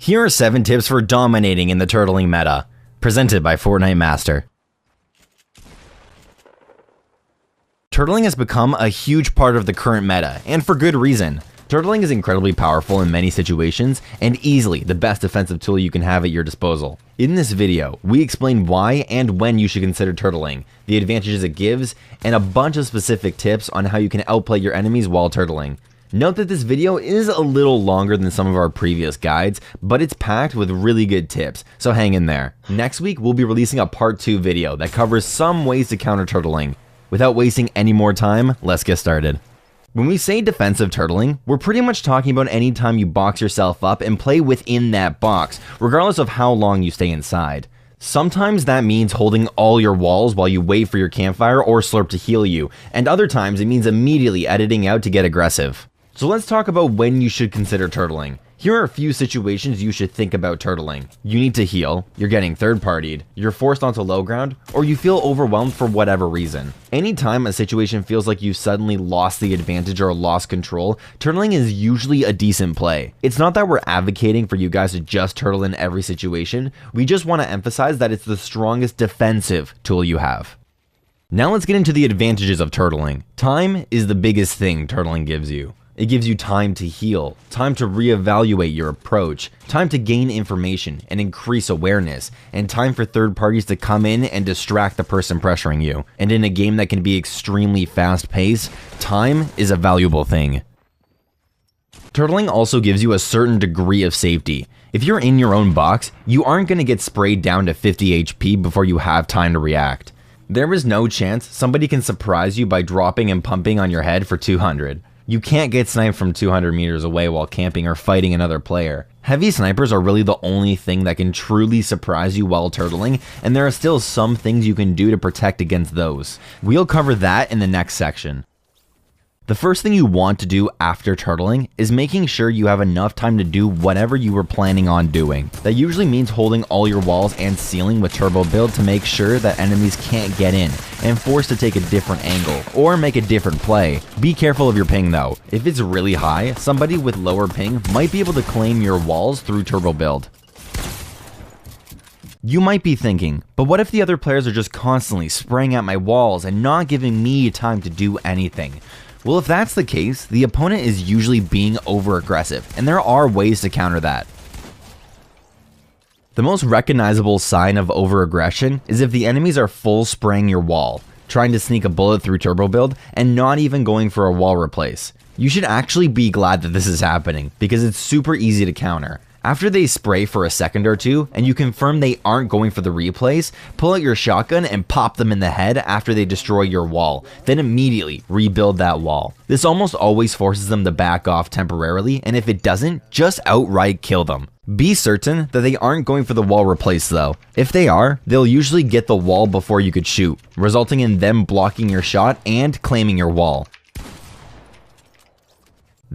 Here are 7 tips for dominating in the turtling meta, presented by Fortnite Master. Turtling has become a huge part of the current meta, and for good reason. Turtling is incredibly powerful in many situations, and easily the best defensive tool you can have at your disposal. In this video, we explain why and when you should consider turtling, the advantages it gives, and a bunch of specific tips on how you can outplay your enemies while turtling. Note that this video is a little longer than some of our previous guides, but it's packed with really good tips, so hang in there. Next week, we'll be releasing a part 2 video that covers some ways to counter turtling. Without wasting any more time, let's get started. When we say defensive turtling, we're pretty much talking about any time you box yourself up and play within that box, regardless of how long you stay inside. Sometimes that means holding all your walls while you wait for your campfire or slurp to heal you, and other times it means immediately editing out to get aggressive. So let's talk about when you should consider turtling. Here are a few situations you should think about turtling. You need to heal, you're getting third-partied, you're forced onto low ground, or you feel overwhelmed for whatever reason. Anytime a situation feels like you've suddenly lost the advantage or lost control, turtling is usually a decent play. It's not that we're advocating for you guys to just turtle in every situation, we just want to emphasize that it's the strongest defensive tool you have. Now let's get into the advantages of turtling. Time is the biggest thing turtling gives you. It gives you time to heal, time to reevaluate your approach, time to gain information and increase awareness, and time for third parties to come in and distract the person pressuring you. And in a game that can be extremely fast-paced, time is a valuable thing. Turtling also gives you a certain degree of safety. If you're in your own box, you aren't going to get sprayed down to 50 HP before you have time to react. There is no chance somebody can surprise you by dropping and pumping on your head for 200. You can't get sniped from 200 meters away while camping or fighting another player. Heavy snipers are really the only thing that can truly surprise you while turtling, and there are still some things you can do to protect against those. We'll cover that in the next section. The first thing you want to do after turtling is making sure you have enough time to do whatever you were planning on doing. That usually means holding all your walls and ceiling with turbo build to make sure that enemies can't get in and forced to take a different angle or make a different play. Be careful of your ping though. If it's really high, somebody with lower ping might be able to claim your walls through turbo build. You might be thinking, but what if the other players are just constantly spraying at my walls and not giving me time to do anything? Well, if that's the case, the opponent is usually being over-aggressive, and there are ways to counter that. The most recognizable sign of over-aggression is if the enemies are full spraying your wall, trying to sneak a bullet through turbo build, and not even going for a wall replace. You should actually be glad that this is happening, because it's super easy to counter. After they spray for a second or two, and you confirm they aren't going for the replays, pull out your shotgun and pop them in the head after they destroy your wall, then immediately rebuild that wall. This almost always forces them to back off temporarily, and if it doesn't, just outright kill them. Be certain that they aren't going for the wall replace though. If they are, they'll usually get the wall before you could shoot, resulting in them blocking your shot and claiming your wall.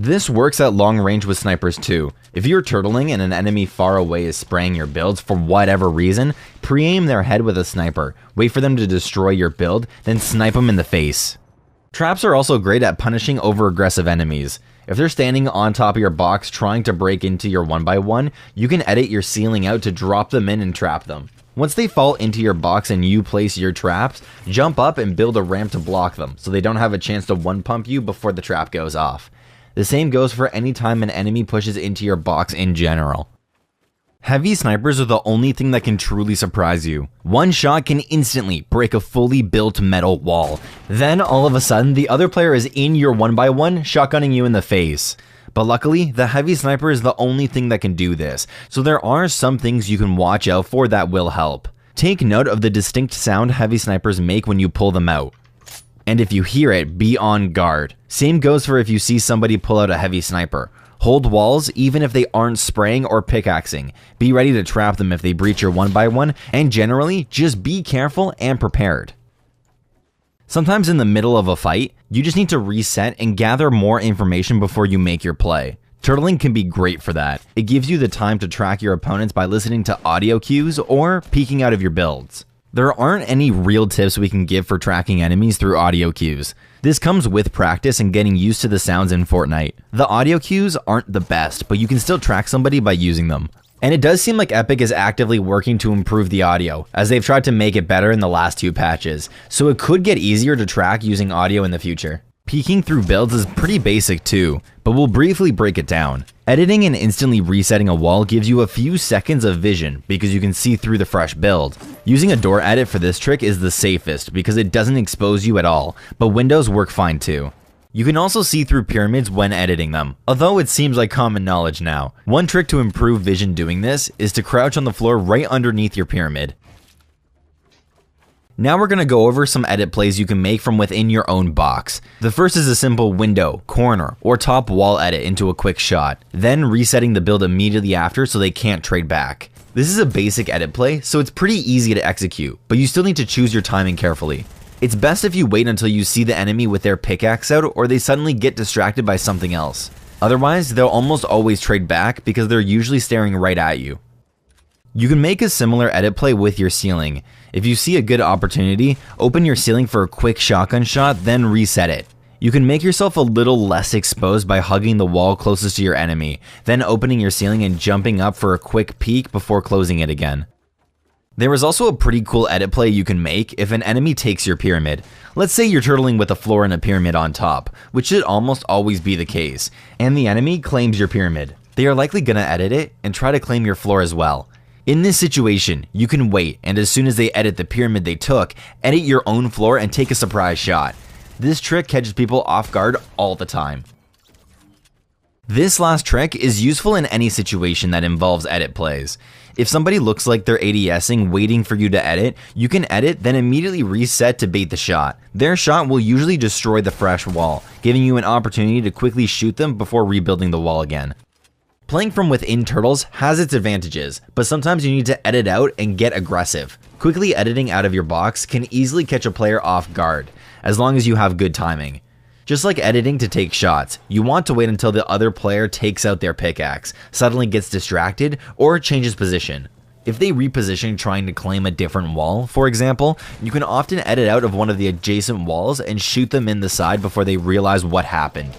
This works at long range with snipers too. If you're turtling and an enemy far away is spraying your builds for whatever reason, pre-aim their head with a sniper, wait for them to destroy your build, then snipe them in the face. Traps are also great at punishing over-aggressive enemies. If they're standing on top of your box trying to break into your 1x1, you can edit your ceiling out to drop them in and trap them. Once they fall into your box and you place your traps, jump up and build a ramp to block them so they don't have a chance to one-pump you before the trap goes off. The same goes for any time an enemy pushes into your box in general. Heavy snipers are the only thing that can truly surprise you. One shot can instantly break a fully built metal wall. Then all of a sudden, the other player is in your 1x1, shotgunning you in the face. But luckily, the heavy sniper is the only thing that can do this, so there are some things you can watch out for that will help. Take note of the distinct sound heavy snipers make when you pull them out. And if you hear it, be on guard. Same goes for if you see somebody pull out a heavy sniper. Hold walls even if they aren't spraying or pickaxing. Be ready to trap them if they breach your 1x1, and generally, just be careful and prepared. Sometimes in the middle of a fight, you just need to reset and gather more information before you make your play. Turtling can be great for that. It gives you the time to track your opponents by listening to audio cues or peeking out of your builds. There aren't any real tips we can give for tracking enemies through audio cues. This comes with practice and getting used to the sounds in Fortnite. The audio cues aren't the best, but you can still track somebody by using them. And it does seem like Epic is actively working to improve the audio, as they've tried to make it better in the last 2 patches, so it could get easier to track using audio in the future. Peeking through builds is pretty basic too, but we'll briefly break it down. Editing and instantly resetting a wall gives you a few seconds of vision because you can see through the fresh build. Using a door edit for this trick is the safest because it doesn't expose you at all, but windows work fine too. You can also see through pyramids when editing them, although it seems like common knowledge now. One trick to improve vision doing this is to crouch on the floor right underneath your pyramid. Now we're going to go over some edit plays you can make from within your own box. The first is a simple window, corner, or top wall edit into a quick shot, then resetting the build immediately after so they can't trade back. This is a basic edit play, so it's pretty easy to execute, but you still need to choose your timing carefully. It's best if you wait until you see the enemy with their pickaxe out or they suddenly get distracted by something else. Otherwise, they'll almost always trade back because they're usually staring right at you. You can make a similar edit play with your ceiling. If you see a good opportunity, open your ceiling for a quick shotgun shot, then reset it. You can make yourself a little less exposed by hugging the wall closest to your enemy, then opening your ceiling and jumping up for a quick peek before closing it again. There is also a pretty cool edit play you can make if an enemy takes your pyramid. Let's say you're turtling with a floor and a pyramid on top, which should almost always be the case, and the enemy claims your pyramid. They are likely gonna edit it and try to claim your floor as well. In this situation, you can wait, and as soon as they edit the pyramid they took, edit your own floor and take a surprise shot. This trick catches people off guard all the time. This last trick is useful in any situation that involves edit plays. If somebody looks like they're ADSing waiting for you to edit, you can edit then immediately reset to bait the shot. Their shot will usually destroy the fresh wall, giving you an opportunity to quickly shoot them before rebuilding the wall again. Playing from within turtles has its advantages, but sometimes you need to edit out and get aggressive. Quickly editing out of your box can easily catch a player off guard, as long as you have good timing. Just like editing to take shots, you want to wait until the other player takes out their pickaxe, suddenly gets distracted, or changes position. If they reposition trying to claim a different wall, for example, you can often edit out of one of the adjacent walls and shoot them in the side before they realize what happened.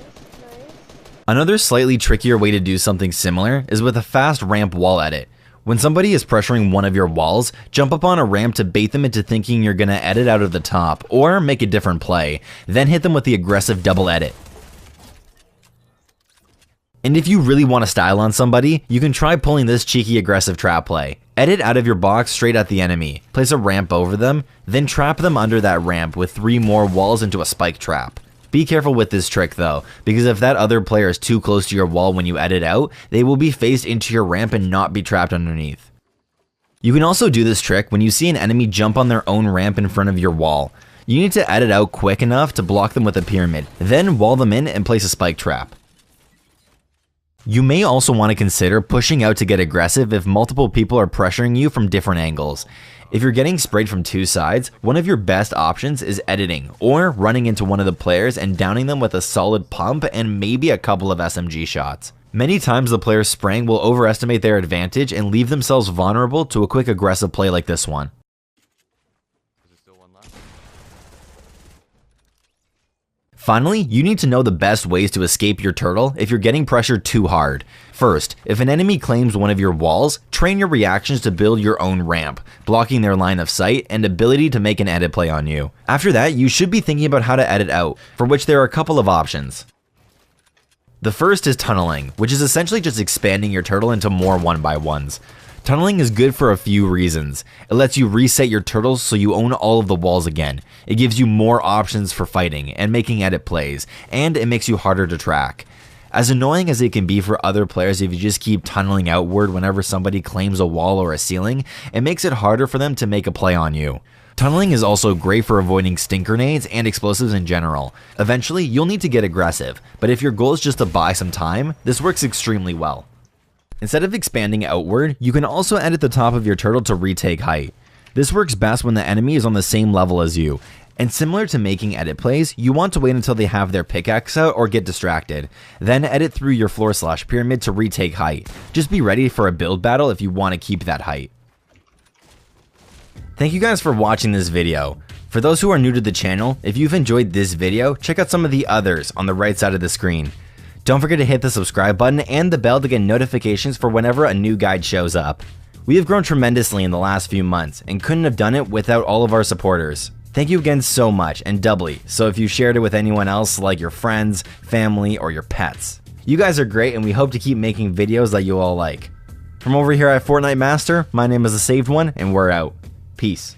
Another slightly trickier way to do something similar is with a fast ramp wall edit. When somebody is pressuring one of your walls, jump up on a ramp to bait them into thinking you're gonna edit out of the top or make a different play, then hit them with the aggressive double edit. And if you really want to style on somebody, you can try pulling this cheeky aggressive trap play. Edit out of your box straight at the enemy, place a ramp over them, then trap them under that ramp with 3 more walls into a spike trap. Be careful with this trick though, because if that other player is too close to your wall when you edit out, they will be faced into your ramp and not be trapped underneath. You can also do this trick when you see an enemy jump on their own ramp in front of your wall. You need to edit out quick enough to block them with a pyramid, then wall them in and place a spike trap. You may also want to consider pushing out to get aggressive if multiple people are pressuring you from different angles. If you're getting sprayed from 2 sides, one of your best options is editing, or running into one of the players and downing them with a solid pump and maybe a couple of SMG shots. Many times the players spraying will overestimate their advantage and leave themselves vulnerable to a quick aggressive play like this one. Finally, you need to know the best ways to escape your turtle if you're getting pressured too hard. First, if an enemy claims one of your walls, train your reactions to build your own ramp, blocking their line of sight and ability to make an edit play on you. After that, you should be thinking about how to edit out, for which there are a couple of options. The first is tunneling, which is essentially just expanding your turtle into more 1x1s. Tunneling is good for a few reasons. It lets you reset your turtles so you own all of the walls again. It gives you more options for fighting and making edit plays, and it makes you harder to track. As annoying as it can be for other players if you just keep tunneling outward whenever somebody claims a wall or a ceiling, it makes it harder for them to make a play on you. Tunneling is also great for avoiding stink grenades and explosives in general. Eventually, you'll need to get aggressive, but if your goal is just to buy some time, this works extremely well. Instead of expanding outward, you can also edit the top of your turtle to retake height. This works best when the enemy is on the same level as you, and similar to making edit plays, you want to wait until they have their pickaxe out or get distracted, then edit through your floor/pyramid to retake height. Just be ready for a build battle if you want to keep that height. Thank you guys for watching this video. For those who are new to the channel, if you've enjoyed this video, check out some of the others on the right side of the screen. Don't forget to hit the subscribe button and the bell to get notifications for whenever a new guide shows up. We have grown tremendously in the last few months and couldn't have done it without all of our supporters. Thank you again so much, and doubly so if you shared it with anyone else like your friends, family, or your pets. You guys are great, and we hope to keep making videos that you all like. From over here at Fortnite Master, my name is The Saved One, and we're out. Peace.